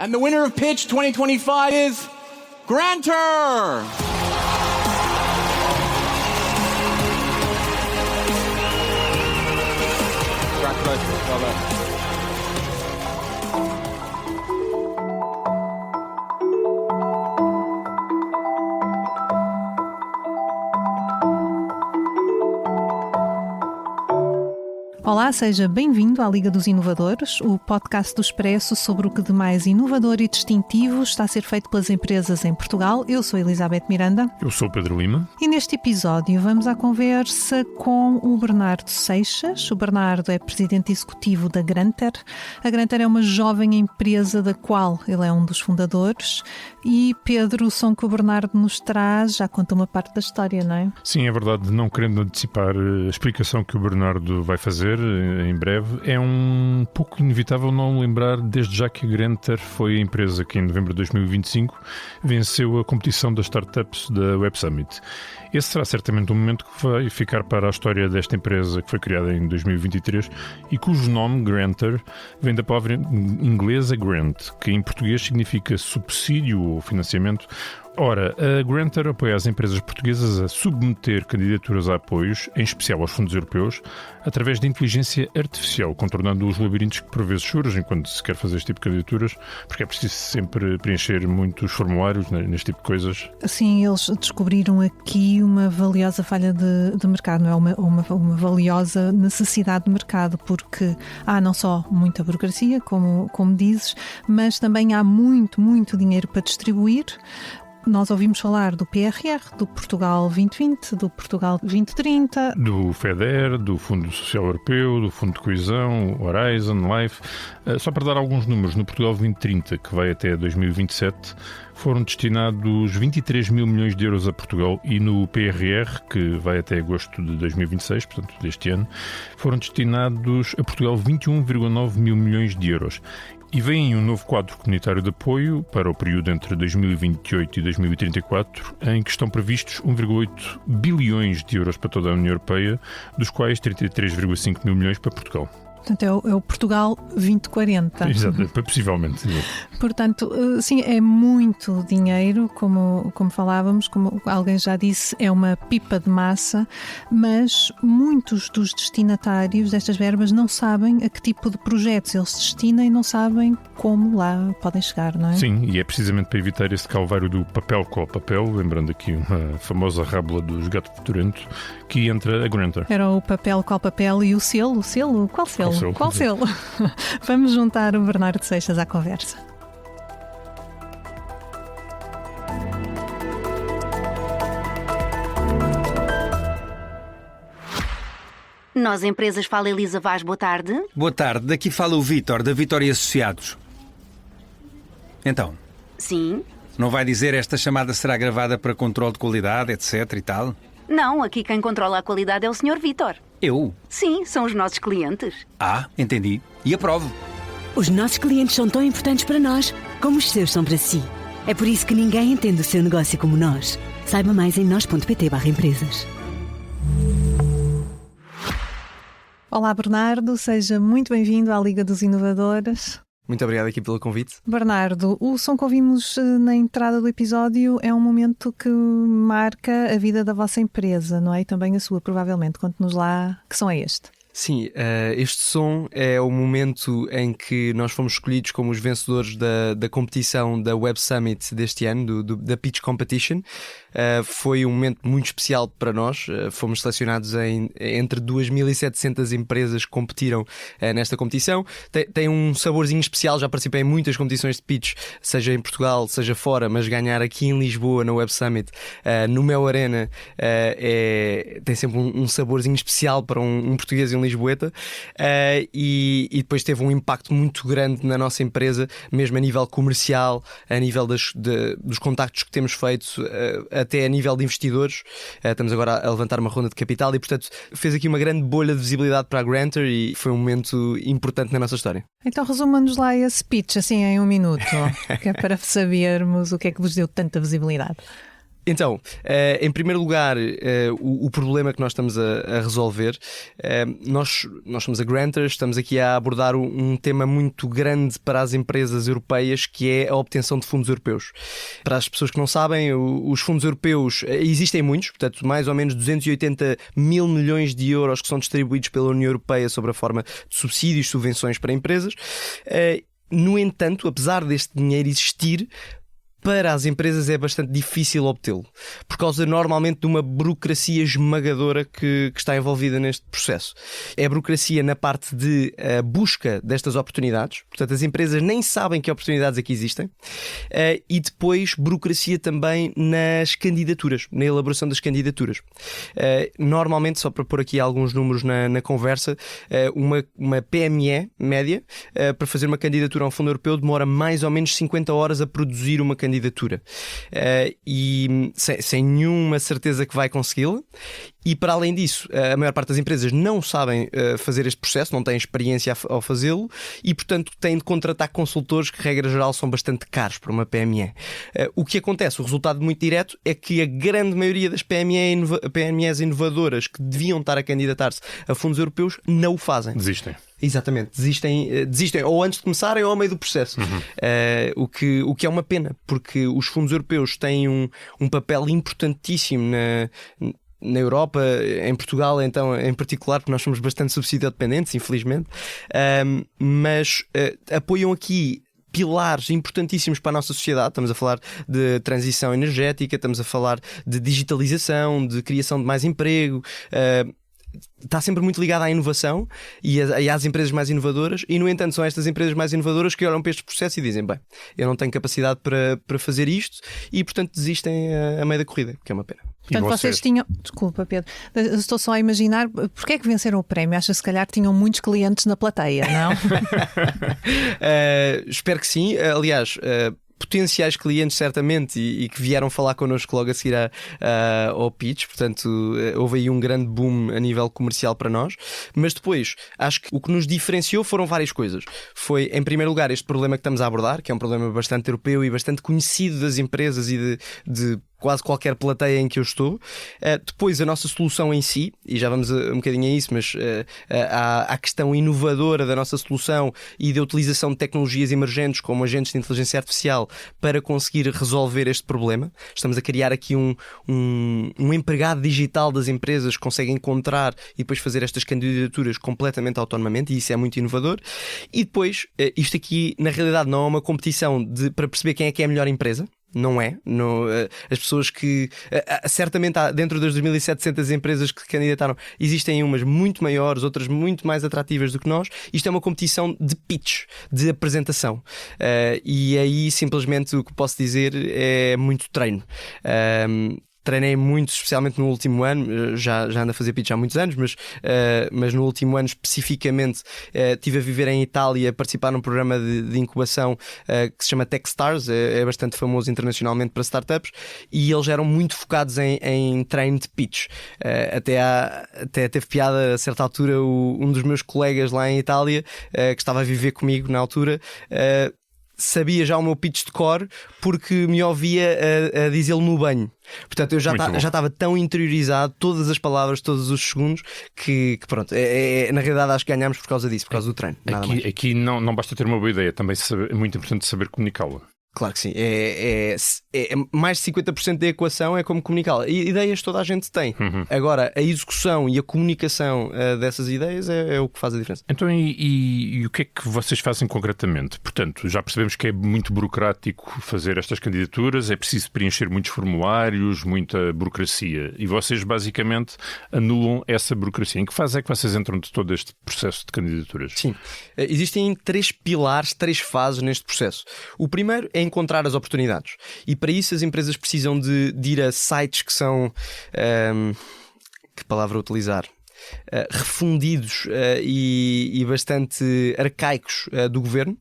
And the winner of Pitch 2025 is Grantor! Congratulations, well done. Olá, seja bem-vindo à Liga dos Inovadores, o podcast do Expresso sobre o que de mais inovador e distintivo está a ser feito pelas empresas em Portugal. Eu sou Elizabeth Miranda. Eu sou Pedro Lima. E neste episódio vamos à conversa com o Bernardo Seixas. O Bernardo é presidente executivo da Grantor. A Grantor é uma jovem empresa da qual ele é um dos fundadores. E Pedro, o som que o Bernardo nos traz já conta uma parte da história, não é? Sim, é verdade. Não querendo antecipar a explicação que o Bernardo vai fazer em breve, é um pouco inevitável não lembrar desde já que a Grantor foi a empresa que em novembro de 2025 venceu a competição das startups da Web Summit. Esse será certamente um momento que vai ficar para a história desta empresa que foi criada em 2023 e cujo nome, Grantor, vem da palavra inglesa grant, que em português significa subsídio ou financiamento. Ora, a Grantor apoia as empresas portuguesas a submeter candidaturas a apoios, em especial aos fundos europeus, através de inteligência artificial, contornando os labirintos que por vezes surgem quando se quer fazer este tipo de candidaturas, porque é preciso sempre preencher muitos formulários neste tipo de coisas. Sim, eles descobriram aqui uma valiosa falha de mercado, não é? Uma valiosa necessidade de mercado, porque há não só muita burocracia, como dizes, mas também há muito dinheiro para distribuir. Nós ouvimos falar do PRR, do Portugal 2020, do Portugal 2030... Do FEDER, do Fundo Social Europeu, do Fundo de Coesão, Horizon, Life. Só para dar alguns números, no Portugal 2030, que vai até 2027, foram destinados 23 mil milhões de euros a Portugal e no PRR, que vai até agosto de 2026, portanto deste ano, foram destinados a Portugal 21,9 mil milhões de euros. E vem um novo quadro comunitário de apoio para o período entre 2028 e 2034, em que estão previstos 1,8 bilhões de euros para toda a União Europeia, dos quais 33,5 mil milhões para Portugal. Portanto, é o Portugal 2040. Exato, possivelmente. Portanto, sim, é muito dinheiro, como falávamos, como alguém já disse, é uma pipa de massa, mas muitos dos destinatários destas verbas não sabem a que tipo de projetos eles se destinam e não sabem como lá podem chegar, não é? Sim, e é precisamente para evitar esse calvário do papel qual papel, lembrando aqui uma famosa rábula dos gatos futurentos, que entra a Grantor. Era o papel qual papel e o selo? Qual selo? Qual selo? Vamos juntar o Bernardo Seixas à conversa. Nós Empresas fala Elisa Vaz, boa tarde. Boa tarde, daqui fala o Vítor, da Vítor e Associados. Então? Sim? Não vai dizer esta chamada será gravada para controle de qualidade, etc e tal? Não, aqui quem controla a qualidade é o Sr. Vítor. Eu? Sim, são os nossos clientes. Ah, entendi. E aprovo. Os nossos clientes são tão importantes para nós como os seus são para si. É por isso que ninguém entende o seu negócio como nós. Saiba mais em nós.pt/empresas. Olá, Bernardo, seja muito bem-vindo à Liga dos Inovadores. Muito obrigado aqui pelo convite. Bernardo, o som que ouvimos na entrada do episódio é um momento que marca a vida da vossa empresa, não é? E também a sua, provavelmente. Conte-nos lá que som é este. Sim, este som é o momento em que nós fomos escolhidos como os vencedores da competição da Web Summit deste ano, da Pitch Competition. Foi um momento muito especial para nós. Fomos selecionados entre 2.700 empresas que competiram nesta competição. Tem um saborzinho especial, já participei em muitas competições de pitch, seja em Portugal, seja fora, mas ganhar aqui em Lisboa, na Web Summit, no Mel Arena, tem sempre um saborzinho especial para um português e um lisboeta, e depois teve um impacto muito grande na nossa empresa, mesmo a nível comercial, a nível dos contactos que temos feito, até a nível de investidores. Estamos agora a levantar uma ronda de capital e, portanto, fez aqui uma grande bolha de visibilidade para a Grantor e foi um momento importante na nossa história. Então resuma-nos lá esse pitch, assim em um minuto, que é para sabermos o que é que vos deu tanta visibilidade. Então, em primeiro lugar, o problema que nós estamos a resolver, nós somos a Granters, estamos aqui a abordar um tema muito grande para as empresas europeias, que é a obtenção de fundos europeus. Para as pessoas que não sabem, os fundos europeus existem muitos, portanto, mais ou menos 280 mil milhões de euros que são distribuídos pela União Europeia sob a forma de subsídios, subvenções para empresas. No entanto, apesar deste dinheiro existir, para as empresas é bastante difícil obtê-lo, por causa normalmente de uma burocracia esmagadora que está envolvida neste processo. É a burocracia na parte de busca destas oportunidades, portanto as empresas nem sabem que oportunidades aqui existem, e depois burocracia também nas candidaturas, na elaboração das candidaturas. Normalmente, só para pôr aqui alguns números na conversa, uma PME média para fazer uma candidatura a um fundo europeu demora mais ou menos 50 horas a produzir uma candidatura. E sem nenhuma certeza que vai consegui-la. E para além disso, a maior parte das empresas não sabem fazer este processo, não têm experiência ao fazê-lo e, portanto, têm de contratar consultores que, regra geral, são bastante caros para uma PME. O que acontece, o resultado muito direto, é que a grande maioria das PMEs inovadoras que deviam estar a candidatar-se a fundos europeus não o fazem. Desistem. Exatamente, desistem ou antes de começarem ou ao meio do processo. O que é uma pena, porque os fundos europeus têm um papel importantíssimo na Europa, em Portugal então em particular, porque nós somos bastante subsídio-dependentes, infelizmente, mas apoiam aqui pilares importantíssimos para a nossa sociedade. Estamos a falar de transição energética, estamos a falar de digitalização, de criação de mais emprego. Está sempre muito ligado à inovação e às empresas mais inovadoras, e no entanto são estas empresas mais inovadoras que olham para este processo e dizem: bem, eu não tenho capacidade para fazer isto, e portanto desistem a meio da corrida, que é uma pena. Portanto, vocês tinham... Desculpa, Pedro, estou só a imaginar porque é que venceram o prémio. Acho que se calhar tinham muitos clientes na plateia, não? Espero que sim. Aliás, potenciais clientes certamente e que vieram falar connosco logo a seguir ao pitch, portanto houve aí um grande boom a nível comercial para nós, mas depois acho que o que nos diferenciou foram várias coisas. Foi, em primeiro lugar, este problema que estamos a abordar, que é um problema bastante europeu e bastante conhecido das empresas e de quase qualquer plateia em que eu estou. Depois a nossa solução em si, e já vamos um bocadinho a isso, mas a questão inovadora da nossa solução e da utilização de tecnologias emergentes como agentes de inteligência artificial para conseguir resolver este problema. Estamos a criar aqui um empregado digital das empresas que consegue encontrar e depois fazer estas candidaturas completamente autonomamente, e isso é muito inovador. E depois, isto aqui na realidade não é uma competição para perceber quem é a melhor empresa. Não é. As pessoas que... certamente há, dentro das 2.700 empresas que se candidataram, existem umas muito maiores, outras muito mais atrativas do que nós. Isto é uma competição de pitch, de apresentação. E aí simplesmente o que posso dizer é muito treino. Treinei muito, especialmente no último ano. Já ando a fazer pitch há muitos anos, mas no último ano especificamente estive a viver em Itália, a participar num programa de incubação que se chama Techstars, é bastante famoso internacionalmente para startups, e eles eram muito focados em treino de pitch. Até teve piada a certa altura, um dos meus colegas lá em Itália, que estava a viver comigo na altura, sabia já o meu pitch de cor porque me ouvia a dizê-lo no banho. Portanto, eu já estava tão interiorizado, todas as palavras, todos os segundos, que pronto, na realidade acho que ganhámos por causa disso, por causa do treino. Aqui não basta ter uma boa ideia, também é muito importante saber comunicá-la. Claro que sim. É mais de 50% da equação é como comunicá-la. Ideias toda a gente tem. Agora, a execução e a comunicação dessas ideias é o que faz a diferença. Então, e o que é que vocês fazem concretamente? Portanto, já percebemos que é muito burocrático fazer estas candidaturas, é preciso preencher muitos formulários, muita burocracia. E vocês, basicamente, anulam essa burocracia. Em que fase é que vocês entram de todo este processo de candidaturas? Sim. Existem 3 pilares, 3 fases neste processo. O primeiro é encontrar as oportunidades. E para isso as empresas precisam de ir a sites que são... que palavra utilizar? refundidos e bastante arcaicos do governo.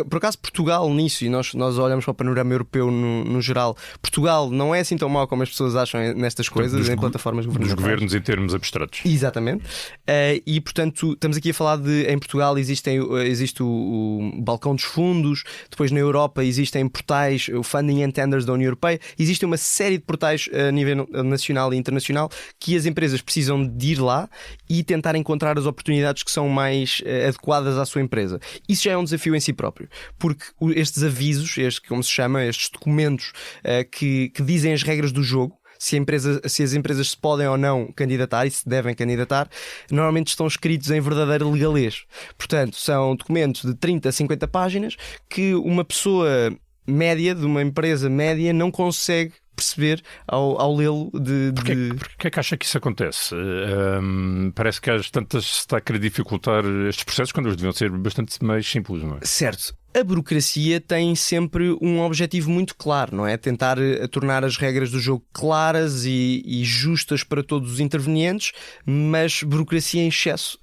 Por acaso Portugal nisso, e nós olhamos para o panorama europeu no geral, Portugal não é assim tão mau como as pessoas acham nestas coisas, em plataformas governamentais. Dos governos em termos abstratos. Exatamente. E portanto estamos aqui a falar de, em Portugal existe o balcão dos fundos, depois na Europa existem portais, o Funding and Tenders da União Europeia, existe uma série de portais a nível nacional e internacional que as empresas precisam de ir lá e tentar encontrar as oportunidades que são mais adequadas à sua empresa. Isso já é um desafio em si próprio, porque estes avisos, como se chama, estes documentos que dizem as regras do jogo, se as empresas se podem ou não candidatar e se devem candidatar, normalmente estão escritos em verdadeiro legalês. Portanto, são documentos de 30 a 50 páginas que uma pessoa média, de uma empresa média, não consegue perceber ao lê-lo Porquê é que acha que isso acontece? Parece que às tantas se está a querer dificultar estes processos quando eles deviam ser bastante mais simples, não é? Certo. A burocracia tem sempre um objetivo muito claro, não é? Tentar tornar as regras do jogo claras e justas para todos os intervenientes, mas burocracia em excesso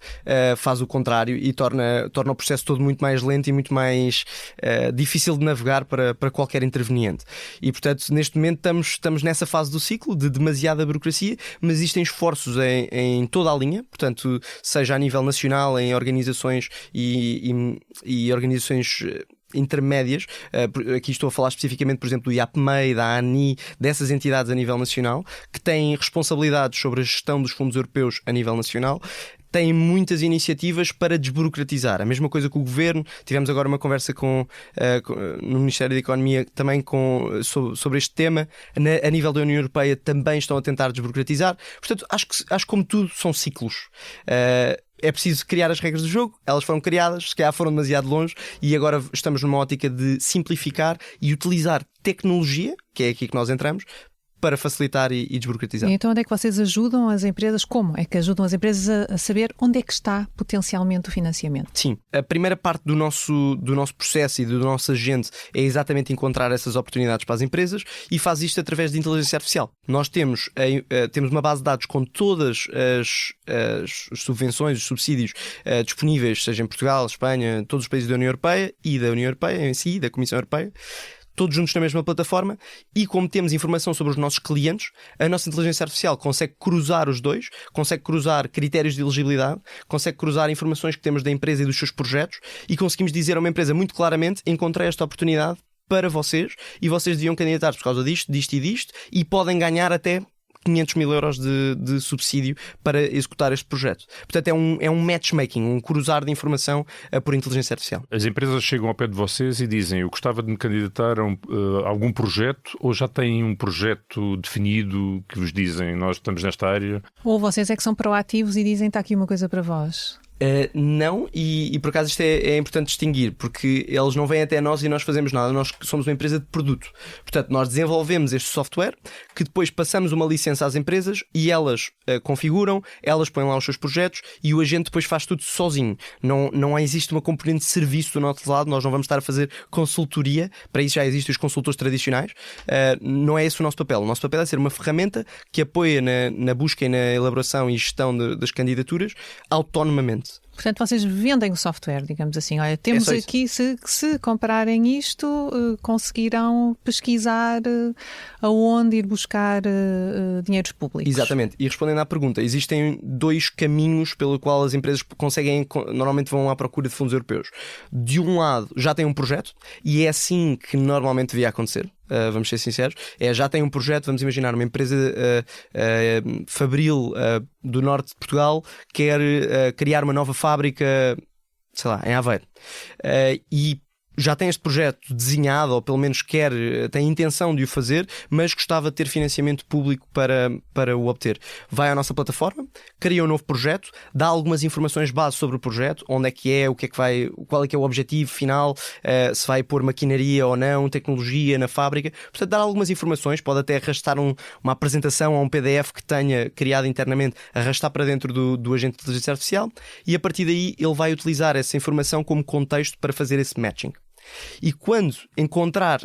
faz o contrário e torna o processo todo muito mais lento e muito mais difícil de navegar para qualquer interveniente. E, portanto, neste momento estamos nessa fase do ciclo de demasiada burocracia, mas existem esforços em toda a linha, portanto, seja a nível nacional, em organizações e organizações intermédias. Aqui estou a falar especificamente, por exemplo, do IAPMEI, da ANI, dessas entidades a nível nacional, que têm responsabilidades sobre a gestão dos fundos europeus a nível nacional. Têm muitas iniciativas para desburocratizar. A mesma coisa que o Governo. Tivemos agora uma conversa no Ministério da Economia também sobre este tema. A nível da União Europeia também estão a tentar desburocratizar. Portanto, acho que como tudo são ciclos. É preciso criar as regras do jogo, elas foram criadas, se calhar foram demasiado longe e agora estamos numa ótica de simplificar e utilizar tecnologia, que é aqui que nós entramos, para facilitar e desburocratizar. E então onde é que vocês ajudam as empresas? Como é que ajudam as empresas a saber onde é que está potencialmente o financiamento? Sim, a primeira parte do nosso processo e do nosso agente é exatamente encontrar essas oportunidades para as empresas e faz isto através de inteligência artificial. Nós temos uma base de dados com todas as subvenções, os subsídios disponíveis, seja em Portugal, Espanha, todos os países da União Europeia e da União Europeia em si, da Comissão Europeia, todos juntos na mesma plataforma, e como temos informação sobre os nossos clientes, a nossa inteligência artificial consegue cruzar os dois, consegue cruzar critérios de elegibilidade, consegue cruzar informações que temos da empresa e dos seus projetos, e conseguimos dizer a uma empresa muito claramente: encontrei esta oportunidade para vocês e vocês deviam candidatar por causa disto, disto e disto, e podem ganhar até 500 mil euros de subsídio para executar este projeto. Portanto, é um matchmaking, um cruzar de informação por inteligência artificial. As empresas chegam ao pé de vocês e dizem: eu gostava de me candidatar a algum projeto, ou já têm um projeto definido que vos dizem: nós estamos nesta área? Ou vocês é que são proativos e dizem: está aqui uma coisa para vós? Não, e por acaso isto é importante distinguir, porque eles não vêm até nós e nós fazemos nada. Nós somos uma empresa de produto. Portanto, nós desenvolvemos este software que depois passamos uma licença às empresas e elas configuram, elas põem lá os seus projetos e o agente depois faz tudo sozinho. Não existe uma componente de serviço do nosso lado. Nós não vamos estar a fazer consultoria. Para isso já existem os consultores tradicionais. Não é esse o nosso papel. O nosso papel é ser uma ferramenta que apoia na busca e na elaboração e gestão das candidaturas autonomamente. Portanto, vocês vendem o software, digamos assim. Olha, temos aqui, se comprarem isto, conseguirão pesquisar aonde ir buscar dinheiros públicos. Exatamente. E respondendo à pergunta, existem dois caminhos pelo qual as empresas normalmente vão à procura de fundos europeus. De um lado, já tem um projeto, e é assim que normalmente devia acontecer. Vamos ser sinceros, já tem um projeto. Vamos imaginar uma empresa fabril do norte de Portugal quer criar uma nova fábrica, sei lá, em Aveiro, e já tem este projeto desenhado, ou pelo menos tem a intenção de o fazer, mas gostava de ter financiamento público para o obter. Vai à nossa plataforma, cria um novo projeto, dá algumas informações base sobre o projeto: onde é que é, qual é que é o objetivo final, se vai pôr maquinaria ou não, tecnologia na fábrica. Portanto, dá algumas informações, pode até arrastar uma apresentação ou um PDF que tenha criado internamente, arrastar para dentro do agente de inteligência artificial, e a partir daí ele vai utilizar essa informação como contexto para fazer esse matching. E quando encontrar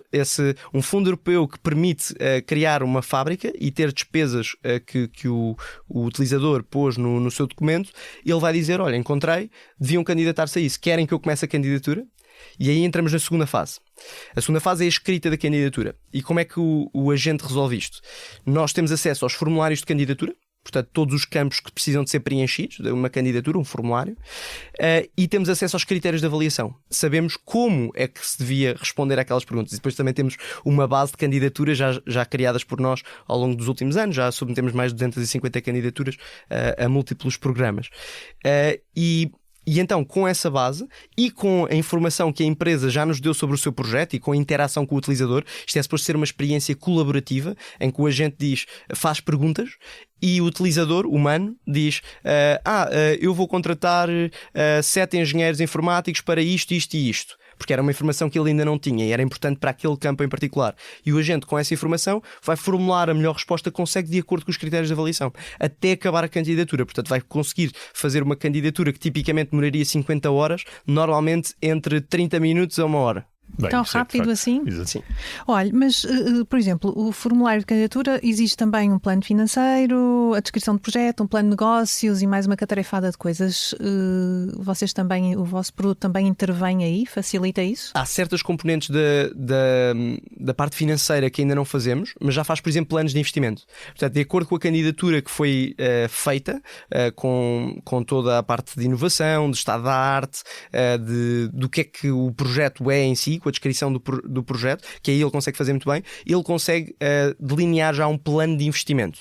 um fundo europeu que permite criar uma fábrica e ter despesas que o utilizador pôs no seu documento, ele vai dizer, olha, encontrei, deviam candidatar-se a isso, querem que eu comece a candidatura? E aí entramos na segunda fase. A segunda fase é a escrita da candidatura. E como é que o agente resolve isto? Nós temos acesso aos formulários de candidatura, portanto, todos os campos que precisam de ser preenchidos, de uma candidatura, um formulário, e temos acesso aos critérios de avaliação. Sabemos como é que se devia responder àquelas perguntas. E depois também temos uma base de candidaturas já criadas por nós ao longo dos últimos anos. Já submetemos mais de 250 candidaturas a múltiplos programas. E então, com essa base e com a informação que a empresa já nos deu sobre o seu projeto e com a interação com o utilizador, isto é suposto ser uma experiência colaborativa em que o agente faz perguntas e o utilizador humano diz eu vou contratar 7 engenheiros informáticos para isto, isto e isto. Porque era uma informação que ele ainda não tinha e era importante para aquele campo em particular. E o agente, com essa informação, vai formular a melhor resposta que consegue de acordo com os critérios de avaliação, até acabar a candidatura. Portanto, vai conseguir fazer uma candidatura que tipicamente demoraria 50 horas, normalmente entre 30 minutos a 1 hora. Bem, Tão rápido assim? Sim. Olha, mas, por exemplo, o formulário de candidatura, existe também um plano financeiro, a descrição de projeto, um plano de negócios e mais uma catarefada de coisas. Vocês também, o vosso produto também intervém aí, facilita isso? Há certas componentes da parte financeira que ainda não fazemos, mas já faz, por exemplo, planos de investimento. Portanto, de acordo com a candidatura que foi feita, com toda a parte de inovação, de estado da arte, do que é que o projeto é em si, com a descrição do projeto, que aí ele consegue fazer muito bem, ele consegue delinear já um plano de investimento.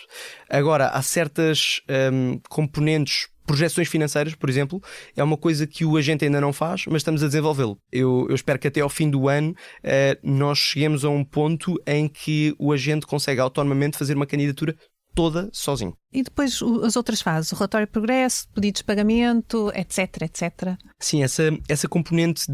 Agora, há certas componentes, projeções financeiras, por exemplo, é uma coisa que o agente ainda não faz, mas estamos a desenvolvê-lo. Eu espero que até ao fim do ano nós cheguemos a um ponto em que o agente consegue autonomamente fazer uma candidatura toda sozinho. E depois as outras fases, o relatório de progresso, pedidos de pagamento, etc, etc. Sim, essa componente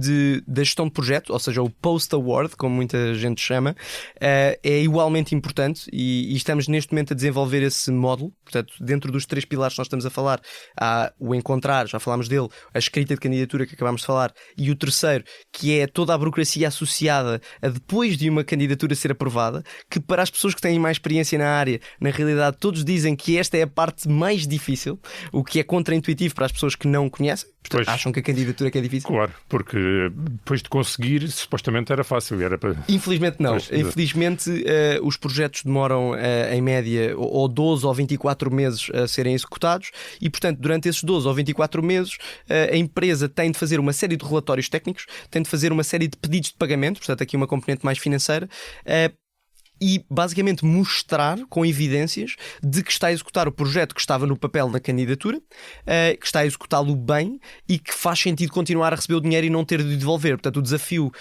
da gestão de projeto, ou seja, o post-award, como muita gente chama, é igualmente importante e estamos neste momento a desenvolver esse módulo. Portanto, dentro dos 3 pilares que nós estamos a falar, há o encontrar, já falámos dele, a escrita de candidatura que acabámos de falar, e o terceiro, que é toda a burocracia associada a depois de uma candidatura ser aprovada, que para as pessoas que têm mais experiência na área, na realidade todos dizem que esta é a parte mais difícil, o que é contraintuitivo para as pessoas que não conhecem. Portanto, acham que a candidatura é difícil. Claro, porque depois de conseguir, supostamente era fácil. Infelizmente não. Pois, infelizmente os projetos demoram em média ou 12 ou 24 meses a serem executados e, portanto, durante esses 12 ou 24 meses a empresa tem de fazer uma série de relatórios técnicos, tem de fazer uma série de pedidos de pagamento, portanto aqui uma componente mais financeira, e basicamente mostrar com evidências de que está a executar o projeto que estava no papel na candidatura, que está a executá-lo bem e que faz sentido continuar a receber o dinheiro e não ter de devolver. Portanto, o desafio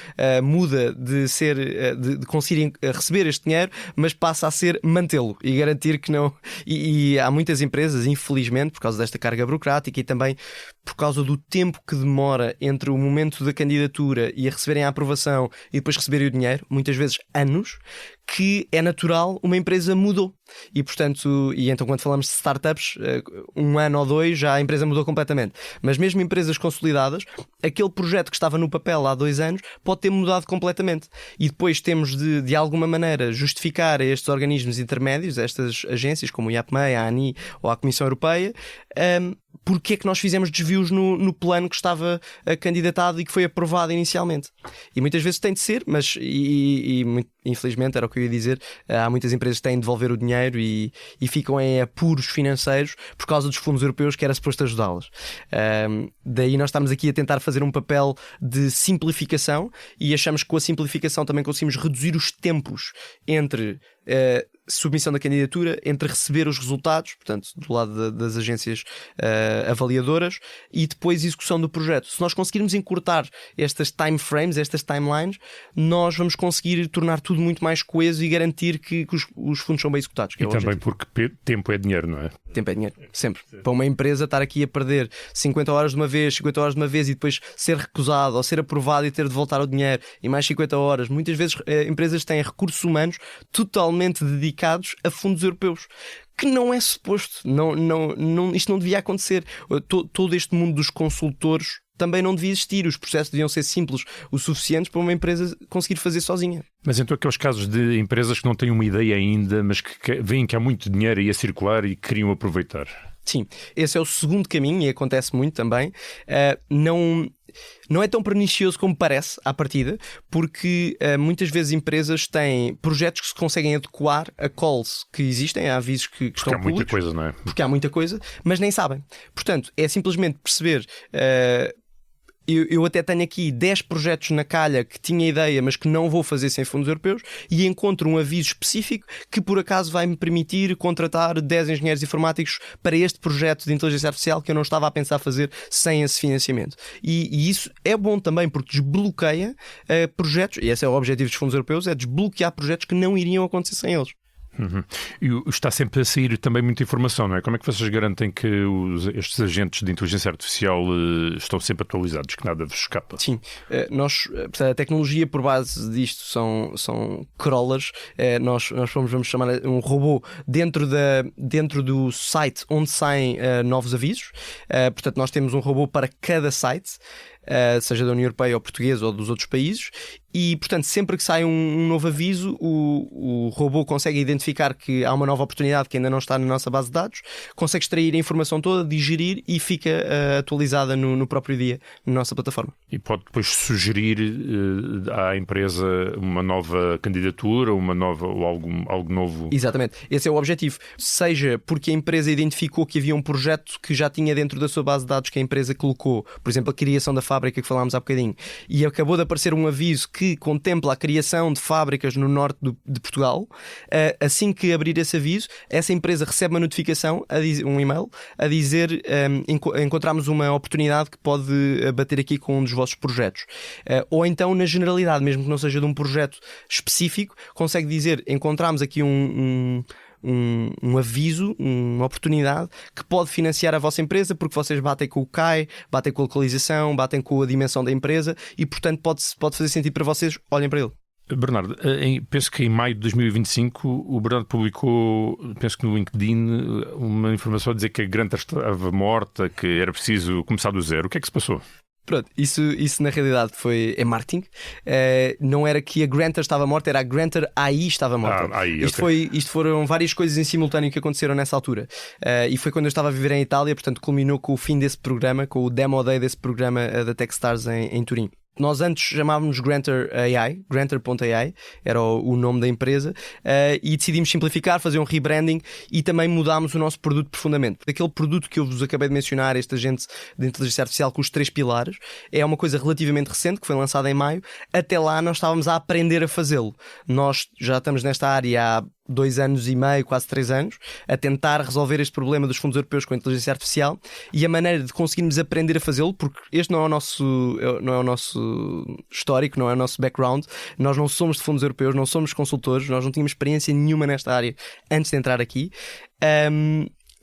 muda de conseguir receber este dinheiro, mas passa a ser mantê-lo e garantir que não. E há muitas empresas, infelizmente, por causa desta carga burocrática e também por causa do tempo que demora entre o momento da candidatura e a receberem a aprovação e depois receberem o dinheiro, muitas vezes anos, que é natural, uma empresa mudou. E portanto, então quando falamos de startups, 1 ano ou 2 já a empresa mudou completamente. Mas mesmo empresas consolidadas, aquele projeto que estava no papel há 2 anos pode ter mudado completamente. E depois temos de alguma maneira justificar a estes organismos intermédios, a estas agências como o IAPMEI, a ANI ou a Comissão Europeia, porque é que nós fizemos desvios no plano que estava candidatado e que foi aprovado inicialmente. E muitas vezes tem de ser, mas infelizmente, era o que eu ia dizer, há muitas empresas que têm de devolver o dinheiro e ficam em apuros financeiros por causa dos fundos europeus que era suposto ajudá-las. Daí nós estamos aqui a tentar fazer um papel de simplificação e achamos que com a simplificação também conseguimos reduzir os tempos entre submissão da candidatura, entre receber os resultados, portanto, do lado das agências avaliadoras, e depois execução do projeto. Se nós conseguirmos encurtar estas time frames, estas timelines, nós vamos conseguir tornar tudo muito mais coeso e garantir que os fundos são bem executados. E também porque tempo é dinheiro, não é? Tempo é dinheiro, sempre. Para uma empresa estar aqui a perder 50 horas de uma vez, 50 horas de uma vez e depois ser recusado ou ser aprovado e ter de voltar o dinheiro e mais 50 horas. Muitas vezes empresas têm recursos humanos totalmente dedicados dedicados a fundos europeus. Que não é suposto, isto não devia acontecer. Todo este mundo dos consultores também não devia existir. Os processos deviam ser simples o suficientes para uma empresa conseguir fazer sozinha. Mas então aqueles casos de empresas que não têm uma ideia ainda, mas que veem que há muito dinheiro aí a circular e queriam aproveitar. Sim, esse é o segundo caminho e acontece muito também. Não é tão pernicioso como parece à partida, porque muitas vezes empresas têm projetos que se conseguem adequar a calls que existem, a avisos que estão públicos. Porque há muita coisa, não é? Porque há muita coisa, mas nem sabem. Portanto, é simplesmente perceber... Eu até tenho aqui 10 projetos na calha que tinha ideia, mas que não vou fazer sem fundos europeus, e encontro um aviso específico que por acaso vai me permitir contratar 10 engenheiros informáticos para este projeto de inteligência artificial que eu não estava a pensar fazer sem esse financiamento. E isso é bom também porque desbloqueia projetos, e esse é o objetivo dos fundos europeus, é desbloquear projetos que não iriam acontecer sem eles. E está sempre a sair também muita informação, não é? Como é que vocês garantem que estes agentes de inteligência artificial estão sempre atualizados, que nada vos escapa? Sim, a tecnologia por base disto são crawlers. Nós vamos chamar um robô dentro do site onde saem novos avisos. Portanto, nós temos um robô para cada site, seja da União Europeia ou portuguesa ou dos outros países, e portanto sempre que sai um novo aviso o robô consegue identificar que há uma nova oportunidade que ainda não está na nossa base de dados, consegue extrair a informação toda, digerir e fica atualizada no próprio dia na nossa plataforma. E pode depois sugerir à empresa uma nova candidatura, ou algo novo? Exatamente, esse é o objetivo, seja porque a empresa identificou que havia um projeto que já tinha dentro da sua base de dados que a empresa colocou, por exemplo a criação da fábrica que falámos há bocadinho, e acabou de aparecer um aviso que contempla a criação de fábricas no norte de Portugal. Assim que abrir esse aviso, essa empresa recebe uma notificação, um e-mail, a dizer encontramos uma oportunidade que pode bater aqui com um dos vossos projetos. Ou então, na generalidade, mesmo que não seja de um projeto específico, consegue dizer, encontramos aqui um aviso, uma oportunidade que pode financiar a vossa empresa porque vocês batem com o CAI, batem com a localização, batem com a dimensão da empresa e, portanto, pode fazer sentido para vocês, olhem para ele. Bernardo, penso que em maio de 2025 o Bernardo publicou, penso que no LinkedIn, uma informação a dizer que a Granta estava morta, que era preciso começar do zero. O que é que se passou? Pronto, isso na realidade é marketing. Não era que a Granta estava morta, era a Granta AI estava morta. Isto foram várias coisas em simultâneo que aconteceram nessa altura. E foi quando eu estava a viver em Itália, portanto culminou com o fim desse programa, com o Demo Day desse programa da Techstars em Turim. Nós antes chamávamos Grantor AI, Grantor.ai era o nome da empresa, e decidimos simplificar, fazer um rebranding e também mudámos o nosso produto profundamente. Aquele produto que eu vos acabei de mencionar, este agente de inteligência artificial com os 3 pilares, é uma coisa relativamente recente, que foi lançada em maio. Até lá nós estávamos a aprender a fazê-lo. Nós já estamos nesta área há 2 anos e meio, quase 3 anos, a tentar resolver este problema dos fundos europeus com a inteligência artificial, e a maneira de conseguirmos aprender a fazê-lo, porque este não é o nosso histórico, não é o nosso background, nós não somos de fundos europeus, não somos consultores, nós não tínhamos experiência nenhuma nesta área antes de entrar aqui.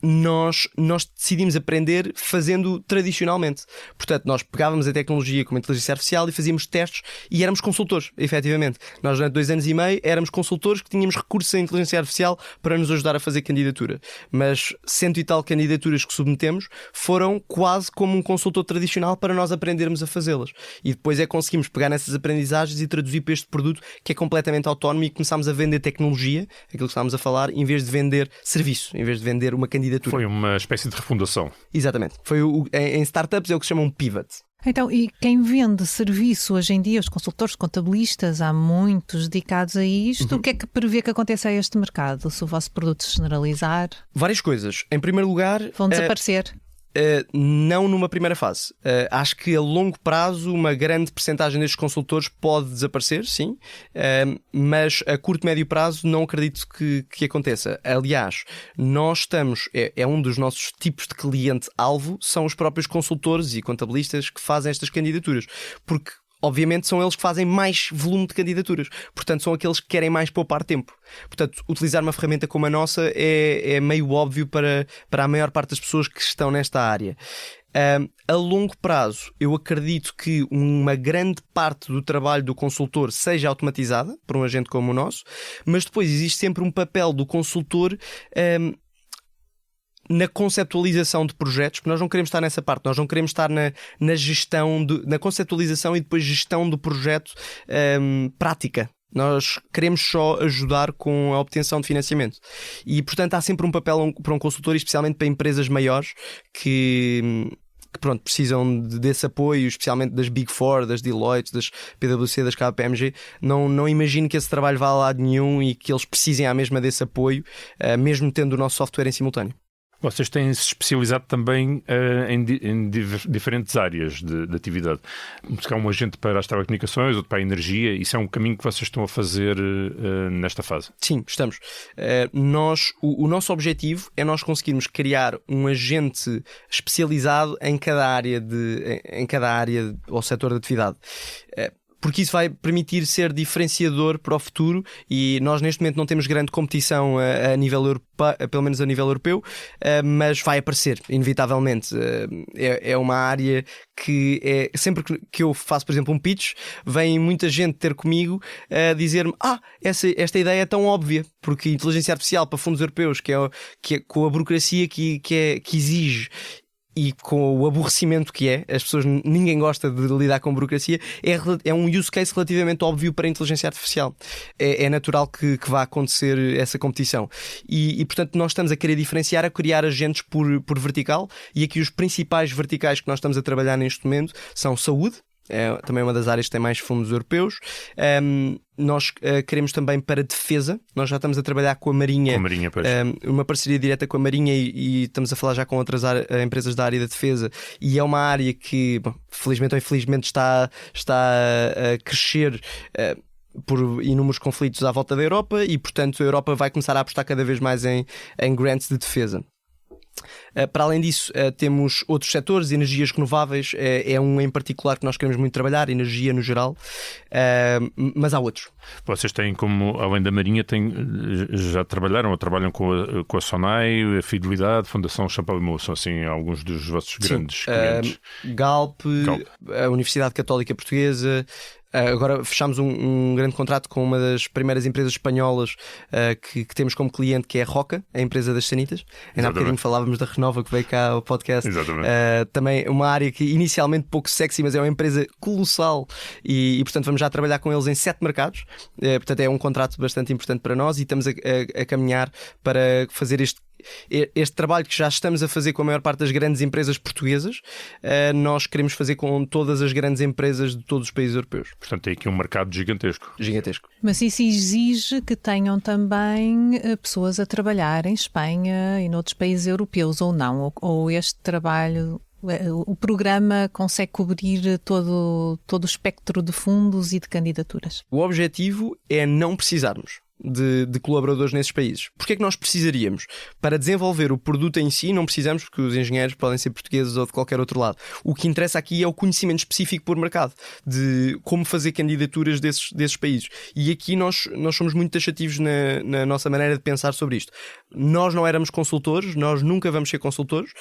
Nós decidimos aprender fazendo tradicionalmente. Portanto, nós pegávamos a tecnologia como a inteligência artificial e fazíamos testes e éramos consultores, efetivamente. Nós, durante 2 anos e meio, éramos consultores que tínhamos recursos à inteligência artificial para nos ajudar a fazer candidatura. Mas 100 e tal candidaturas que submetemos foram quase como um consultor tradicional para nós aprendermos a fazê-las. E depois conseguimos pegar nessas aprendizagens e traduzir para este produto que é completamente autónomo, e começámos a vender tecnologia, aquilo que estávamos a falar, em vez de vender serviço, em vez de vender uma candidatura. Foi uma espécie de refundação. Exatamente. Em startups é o que se chama um pivot. Então, e quem vende serviço hoje em dia, os consultores, contabilistas, há muitos dedicados a isto. O que é que prevê que aconteça a este mercado? Se o vosso produto se generalizar? Várias coisas. Em primeiro lugar... Vão desaparecer? Não numa primeira fase. Acho que a longo prazo uma grande percentagem destes consultores pode desaparecer, sim, mas a curto e médio prazo não acredito que aconteça. Aliás, nós estamos, um dos nossos tipos de cliente-alvo são os próprios consultores e contabilistas que fazem estas candidaturas, porque obviamente são eles que fazem mais volume de candidaturas, portanto são aqueles que querem mais poupar tempo. Portanto, utilizar uma ferramenta como a nossa é meio óbvio para a maior parte das pessoas que estão nesta área. A longo prazo, eu acredito que uma grande parte do trabalho do consultor seja automatizada por um agente como o nosso, mas depois existe sempre um papel do consultor na conceptualização de projetos, porque nós não queremos estar nessa parte, nós não queremos estar na gestão, na conceptualização e depois gestão do projeto prática. Nós queremos só ajudar com a obtenção de financiamento. E, portanto, há sempre um papel para um consultor, especialmente para empresas maiores que pronto, precisam desse apoio, especialmente das Big Four, das Deloitte, das PwC, das KPMG. Não imagino que esse trabalho vá a lado nenhum e que eles precisem à mesma desse apoio, mesmo tendo o nosso software em simultâneo. Vocês têm-se especializado também em diferentes áreas de atividade. Se há um agente para as telecomunicações, outro para a energia, isso é um caminho que vocês estão a fazer nesta fase? Sim, estamos. O nosso objetivo é nós conseguirmos criar um agente especializado em cada área ou setor de atividade. Porque isso vai permitir ser diferenciador para o futuro e nós neste momento não temos grande competição a nível europeu, pelo menos a nível europeu, mas vai aparecer, inevitavelmente. É uma área que sempre que eu faço, por exemplo, um pitch, vem muita gente ter comigo a dizer-me esta ideia é tão óbvia, porque inteligência artificial para fundos europeus, que é com a burocracia que exige e com o aborrecimento que as pessoas, ninguém gosta de lidar com burocracia, é um use case relativamente óbvio para a inteligência artificial. É natural que vá acontecer essa competição. E portanto, nós estamos a querer diferenciar, a criar agentes por vertical, e aqui os principais verticais que nós estamos a trabalhar neste momento são saúde, é também uma das áreas que tem mais fundos europeus. Nós queremos também para defesa. Nós já estamos a trabalhar com a Marinha, uma parceria direta com a Marinha e estamos a falar já com outras empresas da área da defesa, e é uma área que, felizmente ou infelizmente, está a crescer por inúmeros conflitos à volta da Europa, e portanto a Europa vai começar a apostar cada vez mais em grants de defesa. Para além disso, temos outros setores, energias renováveis é um em particular que nós queremos muito trabalhar, energia no geral, mas há outros. Vocês têm, como além da Marinha, já trabalharam ou trabalham com a Sonai, a Fidelidade, Fundação Champalimau, são assim alguns dos vossos grandes clientes. Galp, a Universidade Católica Portuguesa. Agora fechámos um grande contrato com uma das primeiras empresas espanholas que temos como cliente, que é a Roca, a empresa das sanitas. Ainda há bocadinho falávamos da Renova, que veio cá ao podcast. Também uma área que inicialmente pouco sexy, mas é uma empresa colossal e portanto vamos já trabalhar com eles em 7 mercados. Portanto é um contrato bastante importante para nós e estamos a caminhar para fazer este trabalho que já estamos a fazer com a maior parte das grandes empresas portuguesas. Nós queremos fazer com todas as grandes empresas de todos os países europeus. Portanto, tem aqui um mercado gigantesco. Mas isso exige que tenham também pessoas a trabalhar em Espanha e noutros países europeus, ou não? Ou este trabalho, o programa consegue cobrir todo o espectro de fundos e de candidaturas? O objetivo é não precisarmos de colaboradores nesses países. Porquê é que nós precisaríamos? Para desenvolver o produto em si, não precisamos, porque os engenheiros podem ser portugueses ou de qualquer outro lado. O que interessa aqui é o conhecimento específico por mercado, de como fazer candidaturas desses países. E aqui nós somos muito taxativos na nossa maneira de pensar sobre isto. Nós não éramos consultores, nós nunca vamos ser consultores.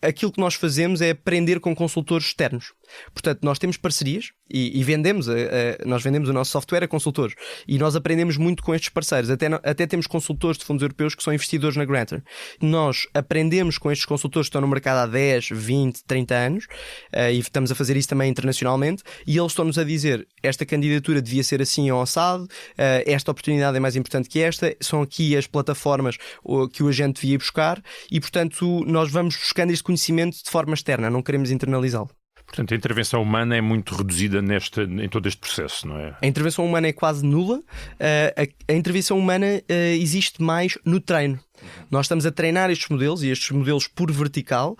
Aquilo que nós fazemos é aprender com consultores externos. Portanto, nós temos parcerias e vendemos, nós vendemos o nosso software a consultores e nós aprendemos muito com estes parceiros. Até temos consultores de fundos europeus que são investidores na Grantr. Nós aprendemos com estes consultores que estão no mercado há 10, 20, 30 anos e estamos a fazer isso também internacionalmente, e eles estão-nos a dizer: esta candidatura devia ser assim ou assado, esta oportunidade é mais importante que esta, são aqui as plataformas que o agente devia ir buscar, e portanto nós vamos buscando este conhecimento de forma externa, não queremos internalizá-lo. Portanto, a intervenção humana é muito reduzida em todo este processo, não é? A intervenção humana é quase nula. A intervenção humana existe mais no treino. Nós estamos a treinar estes modelos por vertical,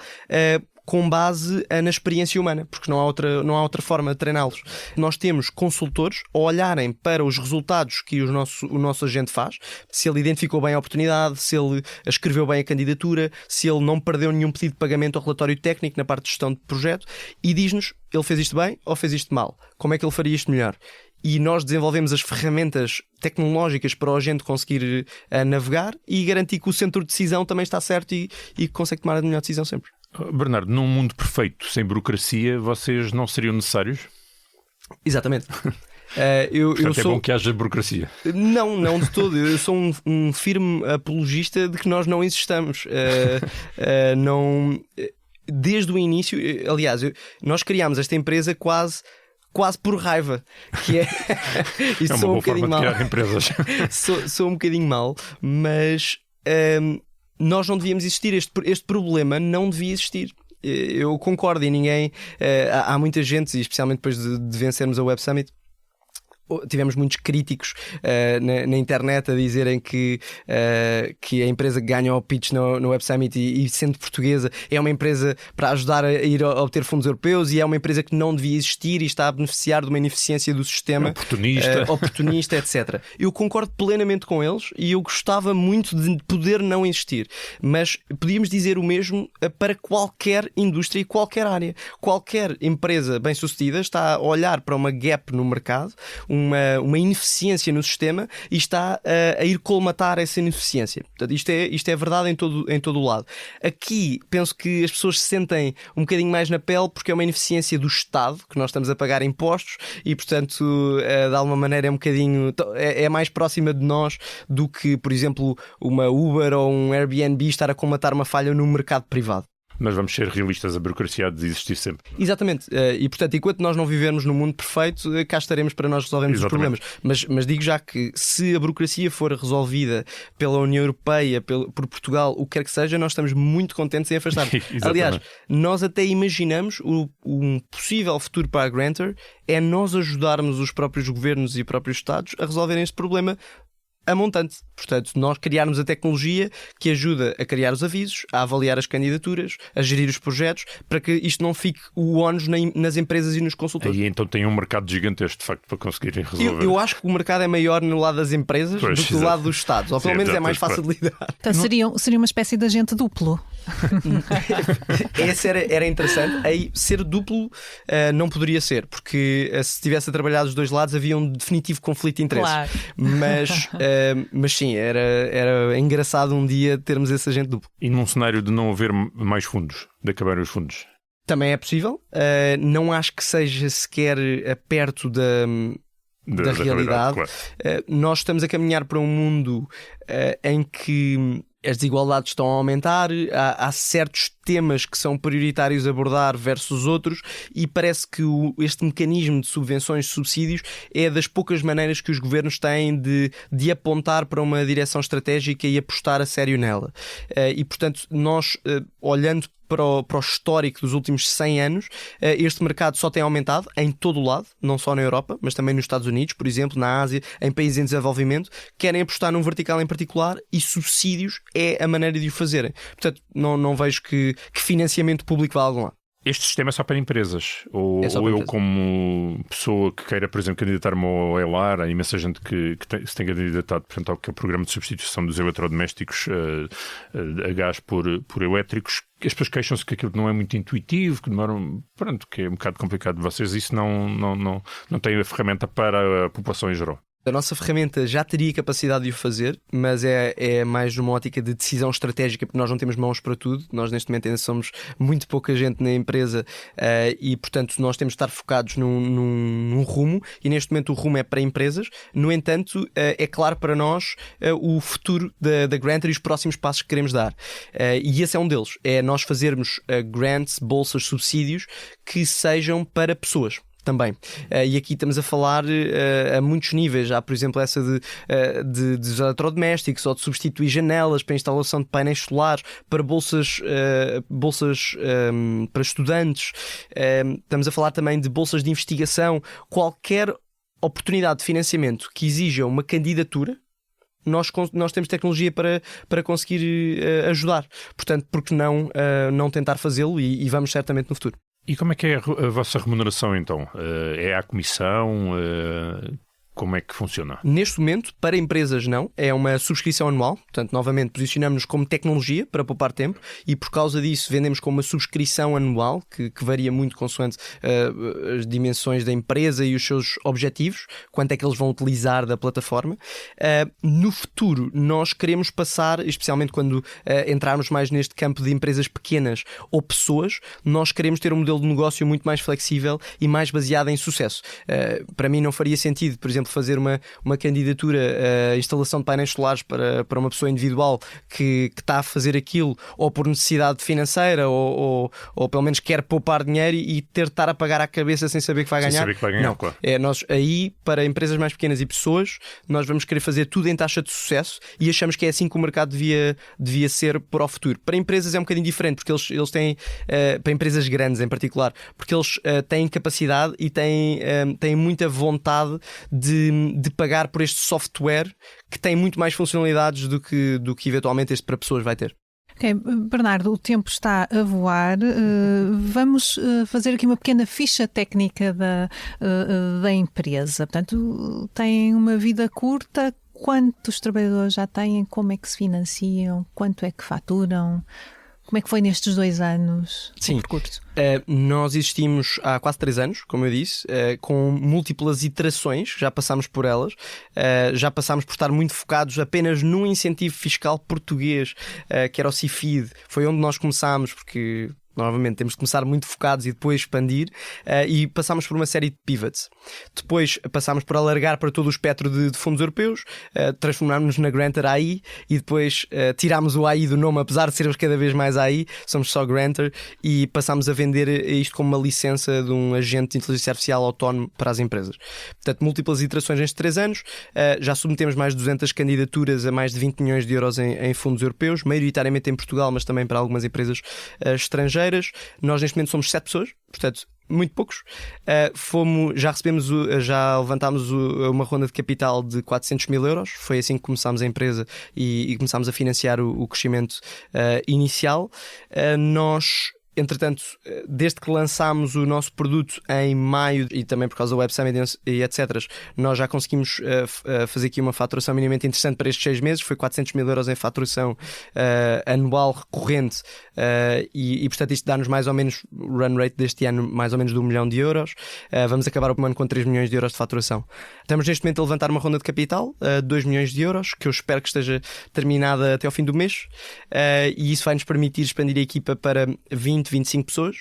com base na experiência humana, porque não há outra forma de treiná-los. Nós temos consultores a olharem para os resultados que o nosso agente faz, se ele identificou bem a oportunidade, se ele escreveu bem a candidatura, se ele não perdeu nenhum pedido de pagamento ou relatório técnico na parte de gestão de projeto, e diz-nos: ele fez isto bem ou fez isto mal? Como é que ele faria isto melhor? E nós desenvolvemos as ferramentas tecnológicas para o agente conseguir navegar e garantir que o centro de decisão também está certo e consegue tomar a melhor decisão sempre. Bernardo, num mundo perfeito, sem burocracia, vocês não seriam necessários? Exatamente. Portanto, é bom que haja burocracia. Não de todo. Eu sou um firme apologista de que nós não existamos. Desde o início, aliás, nós criámos esta empresa quase por raiva, que é isto é uma sou boa um forma bocadinho de mal. criar empresas. Sou um bocadinho mal, mas nós não devíamos existir. Este problema não devia existir. Eu concordo e ninguém. Há muita gente, e especialmente depois de vencermos a Web Summit, tivemos muitos críticos na internet a dizerem que a empresa que ganha o pitch no Web Summit e sendo portuguesa é uma empresa para ajudar a ir a obter fundos europeus e é uma empresa que não devia existir e está a beneficiar de uma ineficiência do sistema oportunista, etc. Eu concordo plenamente com eles e eu gostava muito de poder não existir, mas podíamos dizer o mesmo para qualquer indústria e qualquer área. Qualquer empresa bem-sucedida está a olhar para uma gap no mercado, uma ineficiência no sistema e está a ir colmatar essa ineficiência. Portanto, isto é verdade em todo o lado. Aqui penso que as pessoas se sentem um bocadinho mais na pele porque é uma ineficiência do Estado, que nós estamos a pagar impostos e, portanto, de alguma maneira é um bocadinho... é mais próxima de nós do que, por exemplo, uma Uber ou um Airbnb estar a colmatar uma falha no mercado privado. Mas vamos ser realistas, a burocracia há de existir sempre. Exatamente, e portanto, enquanto nós não vivermos num mundo perfeito, cá estaremos para nós resolvermos os problemas. Mas digo já que se a burocracia for resolvida pela União Europeia, por Portugal, o que quer que seja, nós estamos muito contentes em afastar. Aliás, nós até imaginamos um possível futuro para a Grantr é nós ajudarmos os próprios governos e próprios Estados a resolverem este problema a montante. Portanto, nós criarmos a tecnologia que ajuda a criar os avisos, a avaliar as candidaturas, a gerir os projetos, para que isto não fique o ónus nas empresas e nos consultores. E então tem um mercado gigantesco, de facto, para conseguirem resolver. Eu acho que o mercado é maior no lado das empresas do que no lado dos Estados. Ou pelo menos é mais fácil de lidar. Então seria uma espécie de agente duplo. Esse era interessante. Aí, ser duplo não poderia ser, porque se tivesse a trabalhar dos dois lados havia um definitivo conflito de interesses. Claro. Mas sim, era engraçado um dia termos esse agente duplo. E num cenário de não haver mais fundos, de acabarem os fundos? Também é possível. Não acho que seja sequer perto da realidade. Claro. Nós estamos a caminhar para um mundo em que as desigualdades estão a aumentar, há certos temas que são prioritários a abordar versus outros e parece que este mecanismo de subvenções e subsídios é das poucas maneiras que os governos têm de apontar para uma direção estratégica e apostar a sério nela. E portanto, nós olhando para o histórico dos últimos 100 anos, este mercado só tem aumentado em todo o lado, não só na Europa, mas também nos Estados Unidos, por exemplo, na Ásia, em países em desenvolvimento, querem apostar num vertical em particular e subsídios é a maneira de o fazerem. Portanto, não vejo que financiamento público vá a algum lado. Este sistema é só para empresas? Ou eu, como pessoa que queira, por exemplo, candidatar-me ao ELAR, há imensa gente que se tem candidatado, portanto, ao programa de substituição dos eletrodomésticos a gás por elétricos, as pessoas queixam-se que aquilo não é muito intuitivo, que demoram, pronto, que é um bocado complicado. Vocês isso não têm a ferramenta para a população em geral? A nossa ferramenta já teria capacidade de o fazer, mas é mais numa ótica de decisão estratégica, porque nós não temos mãos para tudo. Nós neste momento ainda somos muito pouca gente na empresa e, portanto, nós temos de estar focados num rumo e neste momento o rumo é para empresas. No entanto, é claro para nós o futuro da Grantr e os próximos passos que queremos dar. E esse é um deles. É nós fazermos grants, bolsas, subsídios que sejam para pessoas. Também. E aqui estamos a falar a muitos níveis. Há, por exemplo, essa de eletrodomésticos ou de substituir janelas para instalação de painéis solares, para bolsas para estudantes. Estamos a falar também de bolsas de investigação. Qualquer oportunidade de financiamento que exija uma candidatura, nós temos tecnologia para conseguir ajudar. Portanto, por que não tentar fazê-lo e vamos certamente no futuro. E como é que é a vossa remuneração, então? É à comissão? como é que funciona? Neste momento, para empresas não, é uma subscrição anual, portanto, novamente, posicionamos-nos como tecnologia para poupar tempo e por causa disso vendemos como uma subscrição anual, que varia muito consoante as dimensões da empresa e os seus objetivos, quanto é que eles vão utilizar da plataforma. No futuro, nós queremos passar, especialmente quando entrarmos mais neste campo de empresas pequenas ou pessoas, nós queremos ter um modelo de negócio muito mais flexível e mais baseado em sucesso. Para mim não faria sentido, por exemplo, fazer uma candidatura a instalação de painéis solares para uma pessoa individual que está a fazer aquilo ou por necessidade financeira ou pelo menos quer poupar dinheiro e ter de estar a pagar à cabeça sem saber que vai ganhar. Sem saber que vai ganhar, não. Claro. Nós aí, para empresas mais pequenas e pessoas, nós vamos querer fazer tudo em taxa de sucesso e achamos que é assim que o mercado devia ser para o futuro. Para empresas é um bocadinho diferente, porque eles têm, para empresas grandes em particular, porque eles têm capacidade e têm muita vontade de pagar por este software que tem muito mais funcionalidades do que eventualmente este para pessoas vai ter. Ok, Bernardo, o tempo está a voar. Vamos fazer aqui uma pequena ficha técnica da empresa. Portanto, tem uma vida curta. Quantos trabalhadores já têm? Como é que se financiam? Quanto é que faturam? Como é que foi nestes 2 anos? Sim, percurso? Nós existimos há quase 3 anos, como eu disse, com múltiplas iterações, já passámos por elas, já passámos por estar muito focados apenas num incentivo fiscal português, que era o CIFID. Foi onde nós começámos, porque novamente temos de começar muito focados e depois expandir, e passámos por uma série de pivots. Depois passámos por alargar para todo o espectro de fundos europeus, transformámos-nos na Grantor AI e depois tirámos o AI do nome, apesar de sermos cada vez mais AI, somos só Grantor, e passámos a vender isto como uma licença de um agente de inteligência artificial autónomo para as empresas. Portanto, múltiplas iterações nestes 3 anos, já submetemos mais de 200 candidaturas a mais de 20 milhões de euros em fundos europeus, maioritariamente em Portugal, mas também para algumas empresas estrangeiras. Nós neste momento somos 7 pessoas, portanto muito poucos. Já levantámos uma ronda de capital de 400 mil euros. Foi assim que começámos a empresa e começámos a financiar o crescimento inicial. Nós, entretanto, desde que lançámos o nosso produto em maio e também por causa do Web Summit e etc., nós já conseguimos fazer aqui uma faturação minimamente interessante para estes 6 meses. Foi 400 mil euros em faturação anual recorrente, e portanto isto dá-nos mais ou menos, o run rate deste ano, mais ou menos de 1 milhão de euros. Vamos acabar o ano com 3 milhões de euros de faturação. Estamos neste momento a levantar uma ronda de capital, 2 milhões de euros, que eu espero que esteja terminada até ao fim do mês, e isso vai nos permitir expandir a equipa para 25 pessoas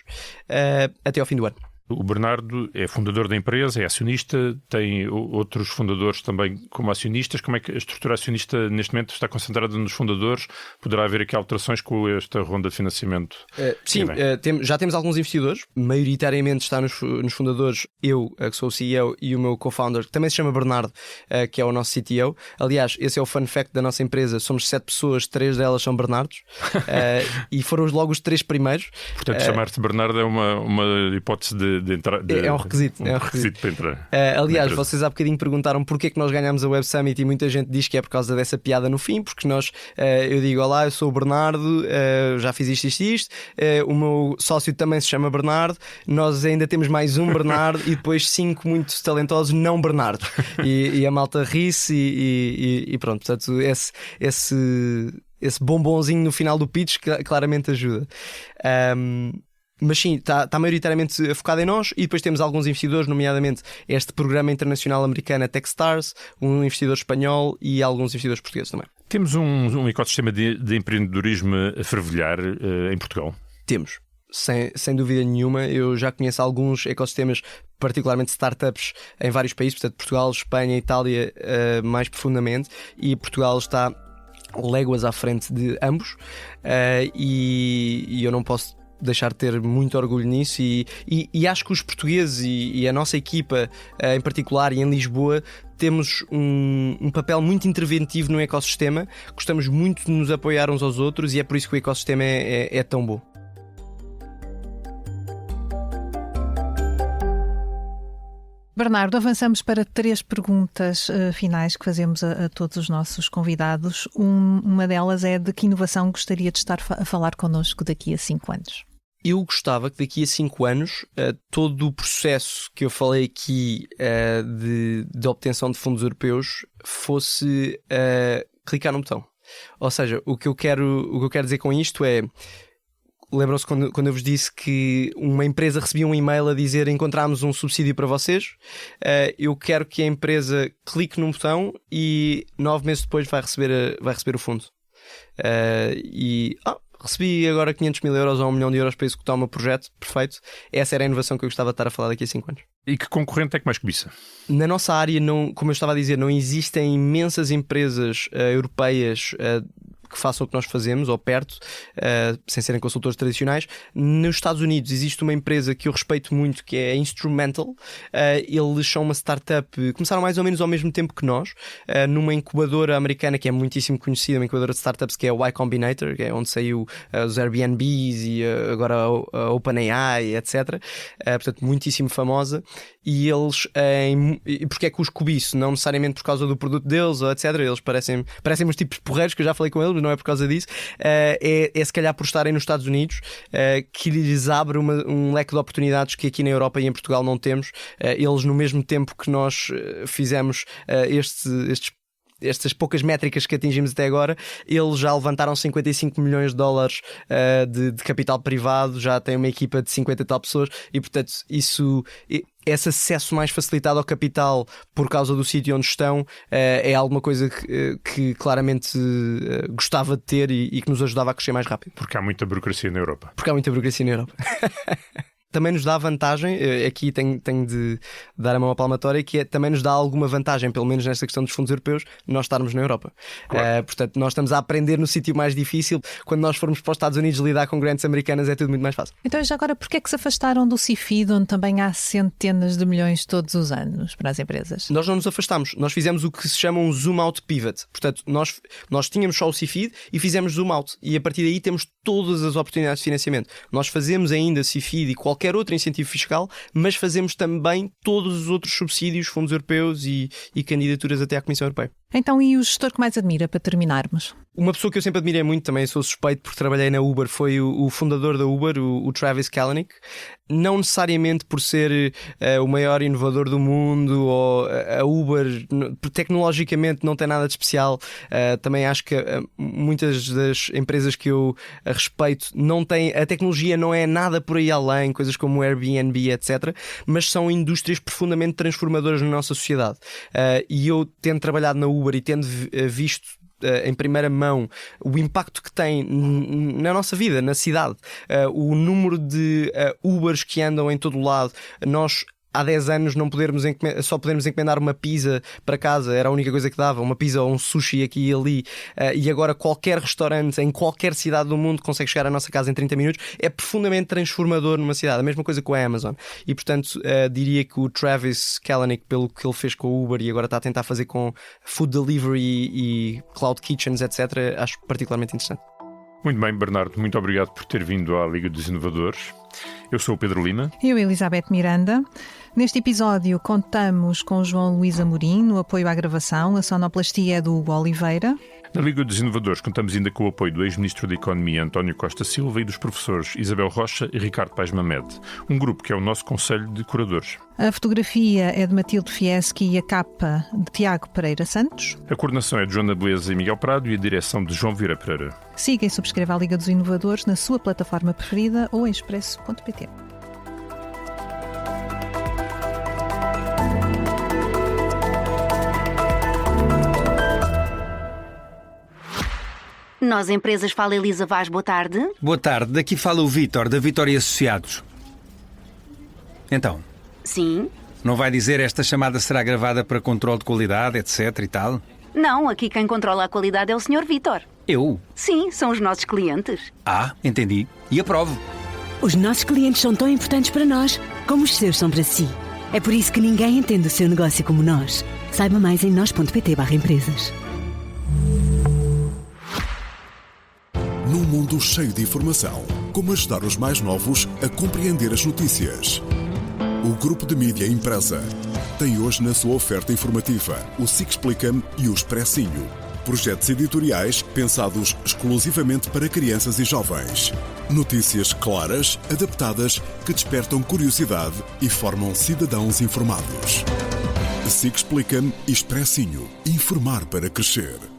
até ao fim do ano. O Bernardo é fundador da empresa, é acionista, tem outros fundadores também como acionistas. Como é que a estrutura acionista neste momento está concentrada nos fundadores? Poderá haver aqui alterações com esta ronda de financiamento? Sim, já temos alguns investidores, maioritariamente está nos fundadores, eu, que sou o CEO, e o meu co-founder, que também se chama Bernardo, que é o nosso CTO. Aliás, esse é o fun fact da nossa empresa, somos 7 pessoas, 3 delas são Bernardos, e foram logo os 3 primeiros. Portanto, chamar-te Bernardo é uma hipótese de entrar. É um requisito. É um requisito para entrar. Aliás, vocês há bocadinho perguntaram porque é que nós ganhámos a Web Summit e muita gente diz que é por causa dessa piada no fim, porque eu digo: olá, eu sou o Bernardo, já fiz isto, o meu sócio também se chama Bernardo, nós ainda temos mais um Bernardo e depois 5 muito talentosos não Bernardo. E a malta ri-se e pronto, portanto, esse bombonzinho no final do pitch claramente ajuda. Mas sim, está maioritariamente focado em nós, e depois temos alguns investidores, nomeadamente este programa internacional americano, a Techstars, um investidor espanhol e alguns investidores portugueses também. Temos um ecossistema de empreendedorismo a fervilhar em Portugal? Temos. Sem dúvida nenhuma, eu já conheço alguns ecossistemas, particularmente startups, em vários países, portanto Portugal, Espanha, Itália mais profundamente, e Portugal está léguas à frente de ambos, e eu não posso deixar de ter muito orgulho nisso, e acho que os portugueses e a nossa equipa em particular e em Lisboa temos um papel muito interventivo no ecossistema, gostamos muito de nos apoiar uns aos outros e é por isso que o ecossistema é tão bom. Bernardo, avançamos para 3 perguntas finais que fazemos a todos os nossos convidados. Uma delas é: de que inovação gostaria de estar a falar connosco daqui a 5 anos? eu gostava que daqui a 5 anos todo o processo que eu falei aqui de obtenção de fundos europeus fosse clicar num botão. Ou seja, o que eu quero dizer com isto é... Lembram-se quando eu vos disse que uma empresa recebia um e-mail a dizer encontramos um subsídio para vocês? Eu quero que a empresa clique num botão e 9 meses depois vai receber o fundo. Recebi agora 500 mil euros ou 1 milhão de euros para executar o meu projeto, perfeito. Essa era a inovação que eu gostava de estar a falar daqui a 5 anos. E que concorrente é que mais cobiça? Na nossa área, como eu estava a dizer, não existem imensas empresas europeias que façam o que nós fazemos, ou perto, sem serem consultores tradicionais. Nos Estados Unidos existe uma empresa que eu respeito muito, que é a Instrumental. Eles são uma startup, começaram mais ou menos ao mesmo tempo que nós, numa incubadora americana que é muitíssimo conhecida, uma incubadora de startups que é a Y Combinator, que é onde saiu os Airbnbs e agora a OpenAI, etc. Portanto, muitíssimo famosa. E eles, porque é que os cobiço? Não necessariamente por causa do produto deles, ou etc. Eles parecem uns tipos porreiros, que eu já falei com eles, não é por causa disso. É se calhar por estarem nos Estados Unidos que lhes abre um leque de oportunidades que aqui na Europa e em Portugal não temos. Eles, no mesmo tempo que nós fizemos estas poucas métricas que atingimos até agora, eles já levantaram 55 milhões de dólares de capital privado, já têm uma equipa de 50 e tal pessoas e, portanto, esse acesso mais facilitado ao capital por causa do sítio onde estão é alguma coisa que claramente gostava de ter e que nos ajudava a crescer mais rápido. Porque há muita burocracia na Europa. Também nos dá vantagem, aqui tenho de dar a mão à palmatória, que também nos dá alguma vantagem, pelo menos nesta questão dos fundos europeus, nós estarmos na Europa. Claro. Portanto, nós estamos a aprender no sítio mais difícil. Quando nós formos para os Estados Unidos lidar com grants americanas é tudo muito mais fácil. Então, já agora, porquê é que se afastaram do CIFID, onde também há centenas de milhões todos os anos para as empresas? Nós não nos afastamos, nós fizemos o que se chama um zoom out pivot. Portanto, nós tínhamos só o CIFID e fizemos zoom out, e a partir daí temos todas as oportunidades de financiamento. Nós fazemos ainda CIFID e qualquer outro incentivo fiscal, mas fazemos também todos os outros subsídios, fundos europeus e candidaturas até à Comissão Europeia. Então, e o gestor que mais admira, para terminarmos? Uma pessoa que eu sempre admirei muito, também sou suspeito porque trabalhei na Uber, foi o fundador da Uber, o Travis Kalanick. Não necessariamente por ser o maior inovador do mundo, ou a Uber tecnologicamente não tem nada de especial. Também acho que muitas das empresas que eu respeito não têm, a tecnologia não é nada por aí além, coisas como o Airbnb, etc. Mas são indústrias profundamente transformadoras na nossa sociedade. E eu, tendo trabalhado na Uber e tendo visto em primeira mão o impacto que tem na nossa vida, na cidade, o número de Ubers que andam em todo o lado. Nós há 10 anos só podermos encomendar uma pizza para casa, era a única coisa que dava, uma pizza ou um sushi aqui e ali, e agora qualquer restaurante em qualquer cidade do mundo consegue chegar à nossa casa em 30 minutos. É profundamente transformador numa cidade, a mesma coisa com a Amazon. E portanto diria que o Travis Kalanick, pelo que ele fez com o Uber e agora está a tentar fazer com food delivery e cloud kitchens, etc., acho particularmente interessante. Muito bem, Bernardo, muito obrigado por ter vindo à Liga dos Inovadores. Eu sou o Pedro Lima. E eu, Elizabeth Miranda. Neste episódio contamos com João Luís Amorim no apoio à gravação. A sonoplastia é do Hugo Oliveira. Na Liga dos Inovadores contamos ainda com o apoio do ex-ministro da Economia António Costa Silva e dos professores Isabel Rocha e Ricardo Paes Mamed, um grupo que é o nosso Conselho de Curadores. A fotografia é de Matilde Fieschi e a capa de Tiago Pereira Santos. A coordenação é de Joana Beleza e Miguel Prado e a direção de João Vieira Pereira. Siga e subscreva a Liga dos Inovadores na sua plataforma preferida ou em expresso.pt. Nós, empresas, fala Elisa Vaz, boa tarde. Boa tarde, daqui fala o Vítor, da Vitória Associados. Então, Sim. não vai dizer esta chamada será gravada para controle de qualidade, etc e tal? Não, aqui quem controla a qualidade é o Sr. Vítor. Eu? Sim, são os nossos clientes. Ah, entendi. E aprovo. Os nossos clientes são tão importantes para nós como os seus são para si. É por isso que ninguém entende o seu negócio como nós. Saiba mais em nós.pt/empresas. Num mundo cheio de informação, como ajudar os mais novos a compreender as notícias? O Grupo de Mídia Impressa tem hoje na sua oferta informativa o SIC Explica-me e o Expressinho. Projetos editoriais pensados exclusivamente para crianças e jovens. Notícias claras, adaptadas, que despertam curiosidade e formam cidadãos informados. SIC Explica-me e Expressinho. Informar para crescer.